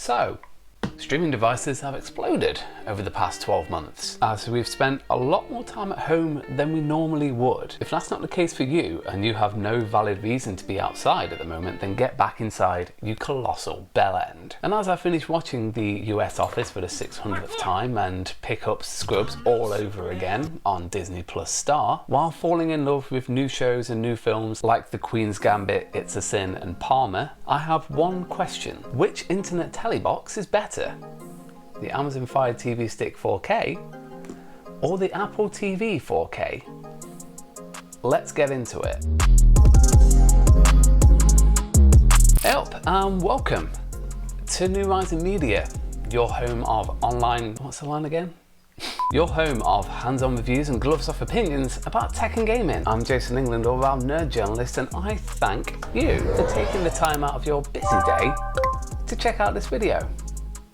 So, streaming devices have exploded over the past 12 months as we've spent a lot more time at home than we normally would. If that's not the case for you and you have no valid reason to be outside at the moment, then get back inside, you colossal bellend. And as I finish watching the US Office for the 600th time and pick up Scrubs all over again on Disney Plus Star, while falling in love with new shows and new films like The Queen's Gambit, It's a Sin and Palmer, I have one question. Which internet telebox is better? The Amazon Fire TV Stick 4K or the Apple TV 4K? Let's get into it. Hey up and welcome to New Rising Media, your home of online, what's the line again? Your home of hands-on reviews and gloves-off opinions about tech and gaming. I'm Jason England, all-round nerd journalist, and I thank you for taking the time out of your busy day to check out this video.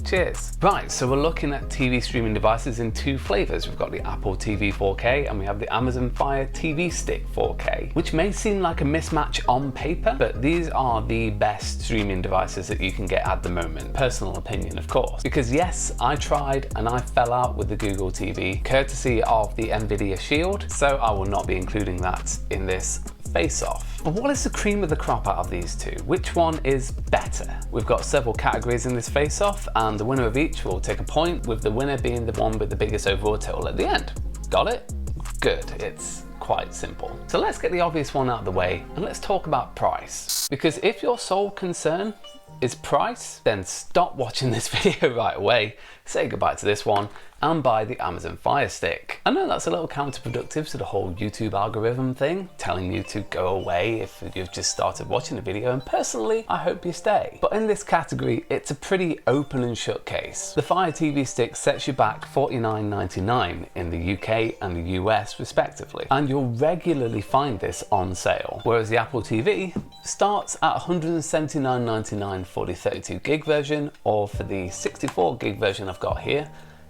Cheers. Right, so we're looking at TV streaming devices in two flavors. We've got the Apple TV 4K and we have the Amazon Fire TV Stick 4K, which may seem like a mismatch on paper, but these are the best streaming devices that you can get at the moment. Personal opinion, of course, because yes, I tried and I fell out with the Google TV, courtesy of the Nvidia Shield, so I will not be including that in this face-off. But what is the cream of the crop out of these two? Which one is better? We've got several categories in this face-off, and the winner of each will take a point, with the winner being the one with the biggest overall total at the end. Got it? Good. It's quite simple. So let's get the obvious one out of the way, and let's talk about price. Because if your sole concern is price, then stop watching this video right away, say goodbye to this one, and buy the Amazon Fire Stick. I know that's a little counterproductive to the whole YouTube algorithm thing, telling you to go away if you've just started watching the video, and personally, I hope you stay. But in this category, it's a pretty open and shut case. The Fire TV Stick sets you back $49.99 in the UK and the US respectively, and you'll regularly find this on sale. Whereas the Apple TV starts at $179.99 for the 32 gig version, or for the 64 gig version I've got here,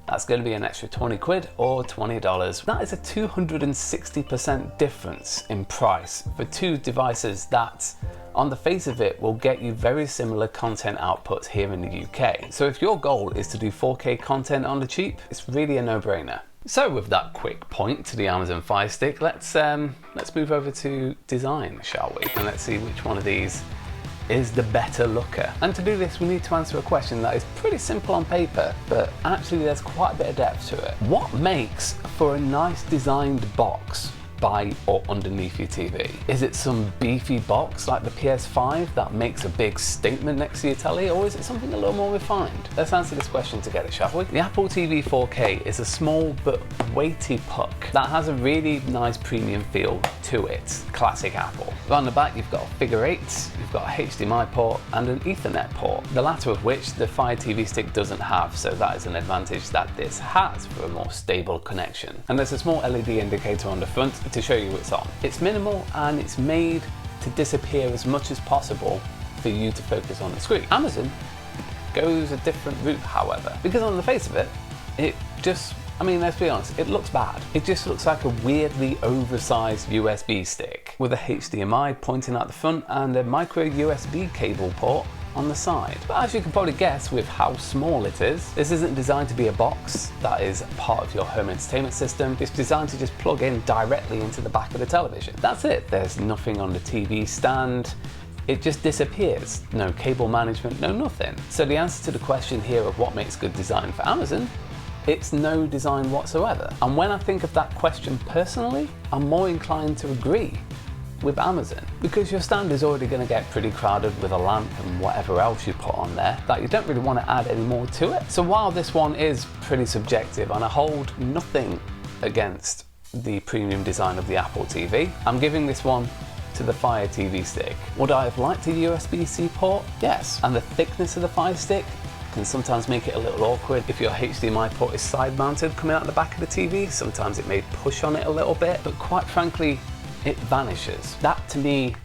that's going to be an extra 20 quid or $20. That is a 260% difference in price for two devices that, on the face of it, will get you very similar content outputs here in the UK. So if your goal is to do 4K content on the cheap, it's really a no-brainer. So with that quick point to the Amazon Fire Stick, let's move over to design, shall we? And let's see which one of these is the better looker. And to do this, we need to answer a question that is pretty simple on paper, but actually there's quite a bit of depth to it. What makes for a nice designed box by or underneath your TV? Is it some beefy box like the PS5 that makes a big statement next to your telly, or is it something a little more refined? Let's answer this question together, shall we? The Apple TV 4K is a small but weighty puck that has a really nice premium feel to it. Classic Apple. Around the back you've got a figure 8, you've got a HDMI port and an Ethernet port, the latter of which the Fire TV Stick doesn't have, so that is an advantage that this has for a more stable connection. And there's a small LED indicator on the front to show you it's on. It's minimal and it's made to disappear as much as possible for you to focus on the screen. Amazon goes a different route, however, because on the face of it, it just, I mean, let's be honest, it looks bad. It just looks like a weirdly oversized USB stick with a HDMI pointing out the front and a micro USB cable port on the side. But as you can probably guess with how small it is, this isn't designed to be a box that is part of your home entertainment system. It's designed to just plug in directly into the back of the television. That's it. There's nothing on the TV stand. It just disappears. No cable management, no nothing. So the answer to the question here of what makes good design for Amazon, it's no design whatsoever. And when I think of that question personally, I'm more inclined to agree with Amazon, because your stand is already going to get pretty crowded with a lamp and whatever else you put on there that you don't really want to add any more to it. So while this one is pretty subjective and I hold nothing against the premium design of the Apple TV, I'm giving this one to the Fire TV Stick. Would I have liked a USB-C port? Yes. And the thickness of the Fire Stick can sometimes make it a little awkward if your HDMI port is side mounted coming out the back of the TV. Sometimes it may push on it a little bit, but quite frankly, it vanishes. That to me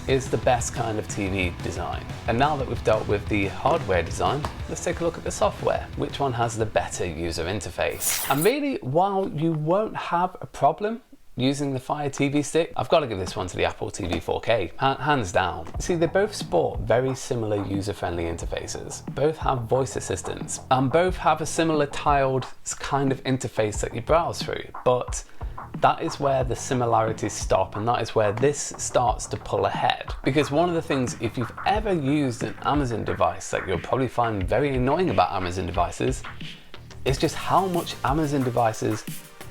is the best kind of TV design. And now that we've dealt with the hardware design, let's take a look at the software. Which one has the better user interface? And really, while you won't have a problem using the Fire TV Stick, I've got to give this one to the Apple TV 4K, hands down. See, they both sport very similar user-friendly interfaces. Both have voice assistants, and both have a similar tiled kind of interface that you browse through, but that is where the similarities stop, and that is where this starts to pull ahead. Because one of the things, if you've ever used an Amazon device, that you'll probably find very annoying about Amazon devices, is just how much Amazon devices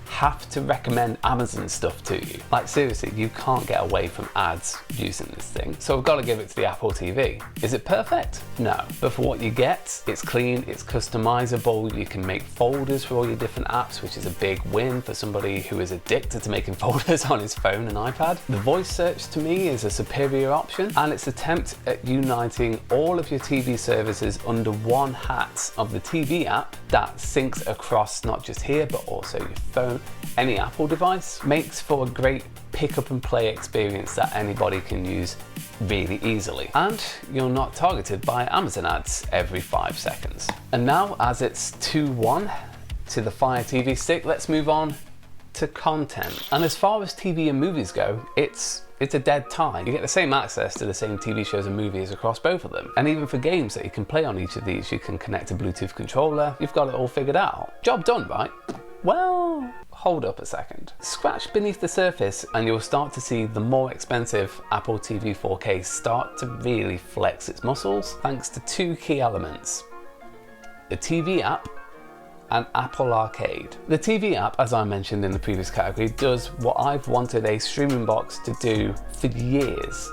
have to recommend Amazon stuff to you. Like seriously, you can't get away from ads using this thing. So I've got to give it to the Apple TV. Is it perfect? No. But for what you get, it's clean, it's customizable, you can make folders for all your different apps, which is a big win for somebody who is addicted to making folders on his phone and iPad. The voice search to me is a superior option, and its attempt at uniting all of your TV services under one hat of the TV app that syncs across not just here, but also your phone, any Apple device, makes for a great pick up and play experience that anybody can use really easily. And you're not targeted by Amazon ads every 5 seconds. And now, as it's 2-1 to the Fire TV Stick, let's move on to content. And as far as TV and movies go, it's a dead tie. You get the same access to the same TV shows and movies across both of them. And even for games that you can play on each of these, you can connect a Bluetooth controller. You've got it all figured out. Job done, right? Well, hold up a second. Scratch beneath the surface and you'll start to see the more expensive Apple TV 4K start to really flex its muscles thanks to two key elements: the TV app and Apple Arcade. The TV app, as I mentioned in the previous category, does what I've wanted a streaming box to do for years.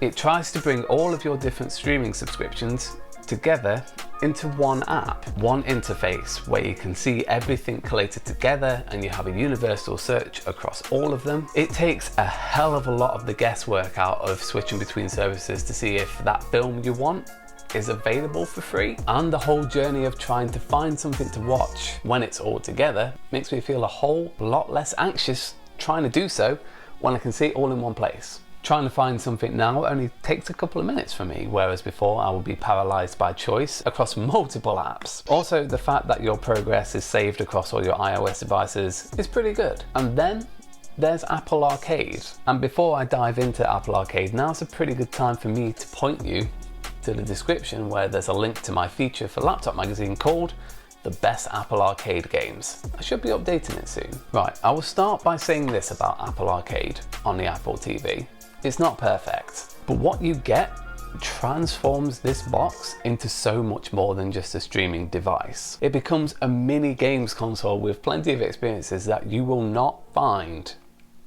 It tries to bring all of your different streaming subscriptions together into one app, one interface where you can see everything collated together and you have a universal search across all of them. It takes a hell of a lot of the guesswork out of switching between services to see if that film you want is available for free, and the whole journey of trying to find something to watch when it's all together makes me feel a whole lot less anxious trying to do so when I can see it all in one place. Trying to find something now only takes a couple of minutes for me, whereas before I would be paralyzed by choice across multiple apps. Also, the fact that your progress is saved across all your iOS devices is pretty good. And then there's Apple Arcade. And before I dive into Apple Arcade, now's a pretty good time for me to point you to the description where there's a link to my feature for Laptop Magazine called The Best Apple Arcade Games. I should be updating it soon. Right, I will start by saying this about Apple Arcade on the Apple TV. It's not perfect, but what you get transforms this box into so much more than just a streaming device. It becomes a mini games console with plenty of experiences that you will not find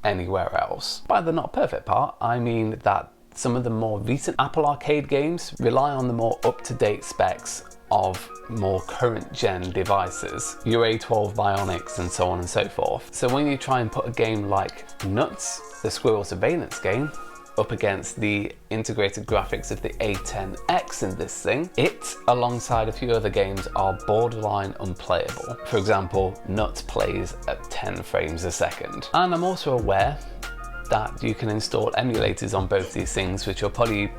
anywhere else. By the not perfect part, I mean that some of the more recent Apple Arcade games rely on the more up-to-date specs of more current gen devices, your A12 Bionics and so on and so forth. So when you try and put a game like Nuts, the squirrel surveillance game, up against the integrated graphics of the A10X in this thing, it, alongside a few other games, are borderline unplayable. For example, Nuts plays at 10 frames a second. And I'm also aware that you can install emulators on both these things, which will probably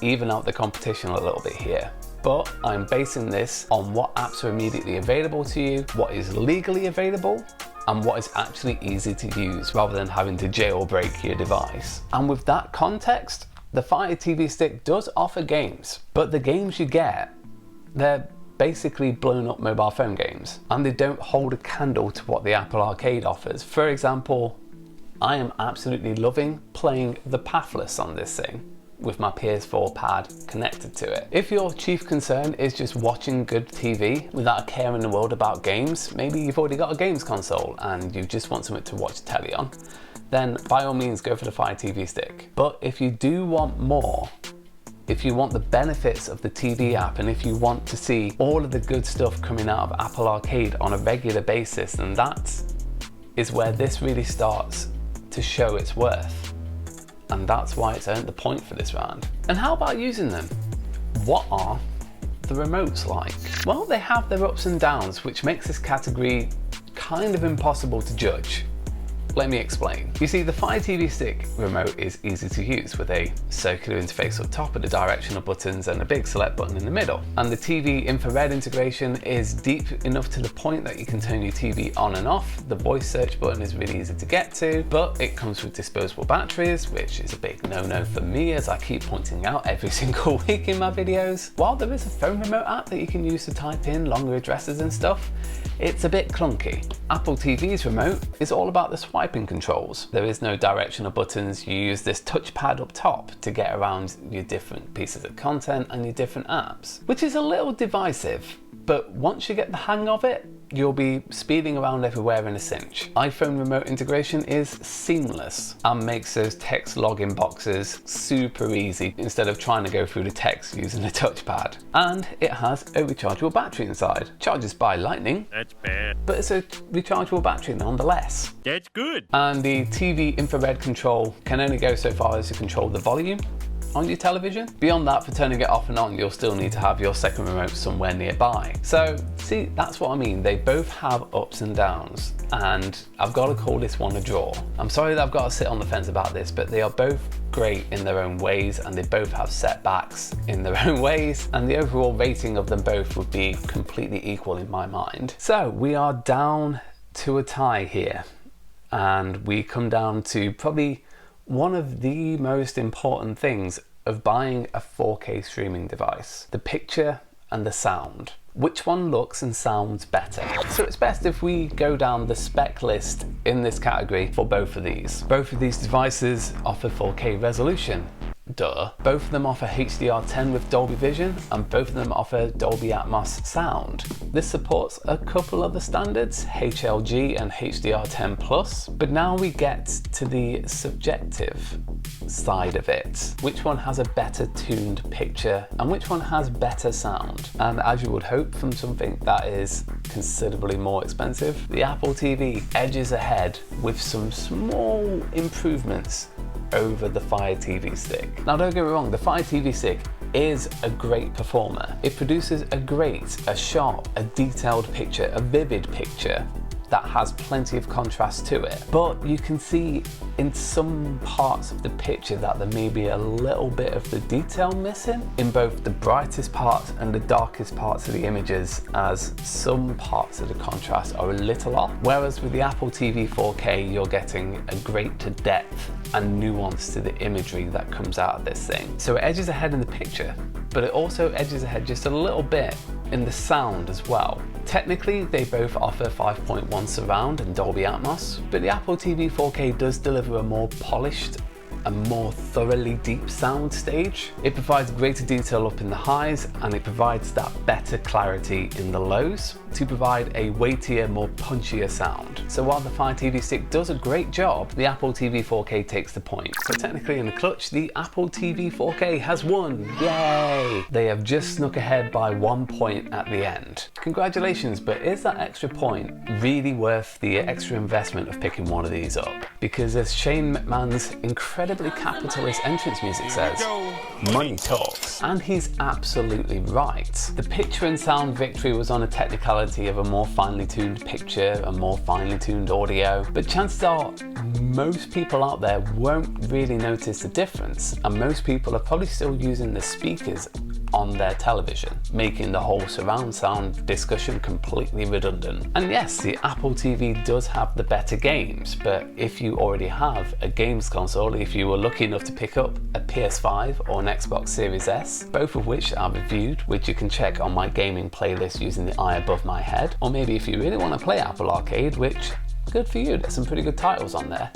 even out the competition a little bit here. But I'm basing this on what apps are immediately available to you, what is legally available, and what is actually easy to use, rather than having to jailbreak your device. And with that context, the Fire TV Stick does offer games, but the games you get, they're basically blown up mobile phone games, and they don't hold a candle to what the Apple Arcade offers. For example, I am absolutely loving playing The Pathless on this thing, with my PS4 pad connected to it. If your chief concern is just watching good TV without a care in the world about games, maybe you've already got a games console and you just want something to watch telly on, then by all means go for the Fire TV Stick. But if you do want more, if you want the benefits of the TV app, and if you want to see all of the good stuff coming out of Apple Arcade on a regular basis, then that is where this really starts to show its worth. And that's why it's earned the point for this round. And how about using them? What are the remotes like? Well, they have their ups and downs, which makes this category kind of impossible to judge. Let me explain. You see, the Fire TV Stick remote is easy to use with a circular interface up top with the directional buttons and a big select button in the middle. And the TV infrared integration is deep enough to the point that you can turn your TV on and off. The voice search button is really easy to get to, but it comes with disposable batteries, which is a big no-no for me, as I keep pointing out every single week in my videos. While there is a phone remote app that you can use to type in longer addresses and stuff, it's a bit clunky. Apple TV's remote is all about the swiping controls. There is no directional buttons. You use this touchpad up top to get around your different pieces of content and your different apps, which is a little divisive, but once you get the hang of it, you'll be speeding around everywhere in a cinch. iPhone remote integration is seamless and makes those text login boxes super easy instead of trying to go through the text using a touchpad. And it has a rechargeable battery inside. Charges by lightning. That's bad. But it's a rechargeable battery nonetheless. That's good. And the TV infrared control can only go so far as to control the volume on your television. Beyond that, for turning it off and on, you'll still need to have your second remote somewhere nearby. So see, that's what I mean. They both have ups and downs, and I've got to call this one a draw. I'm sorry that I've got to sit on the fence about this, but they are both great in their own ways, and they both have setbacks in their own ways, and the overall rating of them both would be completely equal in my mind. So we are down to a tie here, and we come down to probably one of the most important things of buying a 4K streaming device: the picture and the sound. Which one looks and sounds better? So it's best if we go down the spec list in this category for both of these. Both of these devices offer 4K resolution. Duh. Both of them offer HDR10 with Dolby Vision, and both of them offer Dolby Atmos sound. This supports a couple other standards, HLG and HDR10+, but now we get to the subjective side of it. Which one has a better tuned picture and which one has better sound? And as you would hope from something that is considerably more expensive, the Apple TV edges ahead with some small improvements over the Fire TV Stick. Now don't get me wrong, the Fire TV Stick is a great performer. It produces a sharp, a detailed picture, a vivid picture that has plenty of contrast to it. But you can see in some parts of the picture that there may be a little bit of the detail missing in both the brightest parts and the darkest parts of the images, as some parts of the contrast are a little off. Whereas with the Apple TV 4K, you're getting a greater depth and nuance to the imagery that comes out of this thing. So it edges ahead in the picture, but it also edges ahead just a little bit in the sound as well. Technically, they both offer 5.1 surround and Dolby Atmos, but the Apple TV 4K does deliver a more polished a more thoroughly deep sound stage. It provides greater detail up in the highs, and it provides that better clarity in the lows to provide a weightier, more punchier sound. So while the Fire TV Stick does a great job, the Apple TV 4K takes the point. So technically in the clutch, the Apple TV 4K has won. Yay! They have just snuck ahead by 1 point at the end. Congratulations, but is that extra point really worth the extra investment of picking one of these up? Because as Shane McMahon's incredibly capitalist entrance music says, money talks. And he's absolutely right. The picture and sound victory was on a technicality of a more finely tuned picture, a more finely tuned audio, but chances are most people out there won't really notice the difference, and most people are probably still using the speakers on their television, making the whole surround sound discussion completely redundant. And yes, the Apple TV does have the better games, but if you already have a games console, if you were lucky enough to pick up a PS5 or an Xbox Series S, both of which are reviewed, which you can check on my gaming playlist using the eye above my head, or maybe if you really want to play Apple Arcade, which, good for you, there's some pretty good titles on there.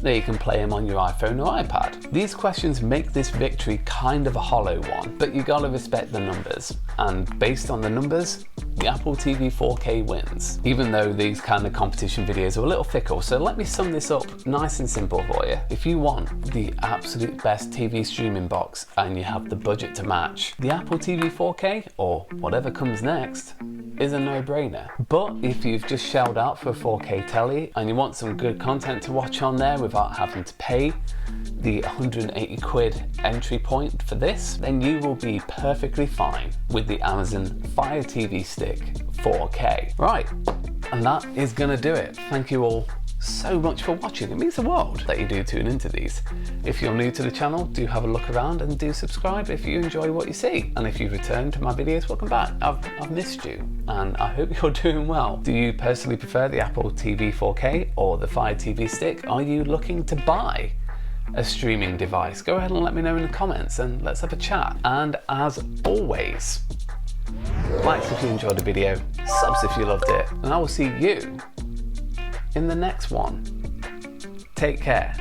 There you can play them on your iPhone or iPad. These questions make this victory kind of a hollow one, but you gotta respect the numbers. And based on the numbers, the Apple TV 4K wins. Even though these kind of competition videos are a little fickle, so let me sum this up nice and simple for you. If you want the absolute best TV streaming box and you have the budget to match, the Apple TV 4K, or whatever comes next, is a no-brainer. But if you've just shelled out for a 4K telly and you want some good content to watch on there without having to pay the 180 quid entry point for this, then you will be perfectly fine with the Amazon Fire TV Stick 4K. Right, and that is gonna do it. Thank you all so much for watching. It means the world that you do tune into these. If you're new to the channel, do have a look around and do subscribe if you enjoy what you see. And if you've returned to my videos, welcome back. I've missed you and I hope you're doing well. Do you personally prefer the Apple TV 4K or the Fire TV Stick? Are you looking to buy a streaming device? Go ahead and let me know in the comments and let's have a chat. And as always, likes if you enjoyed the video, subs if you loved it, and I will see you in the next one. Take care.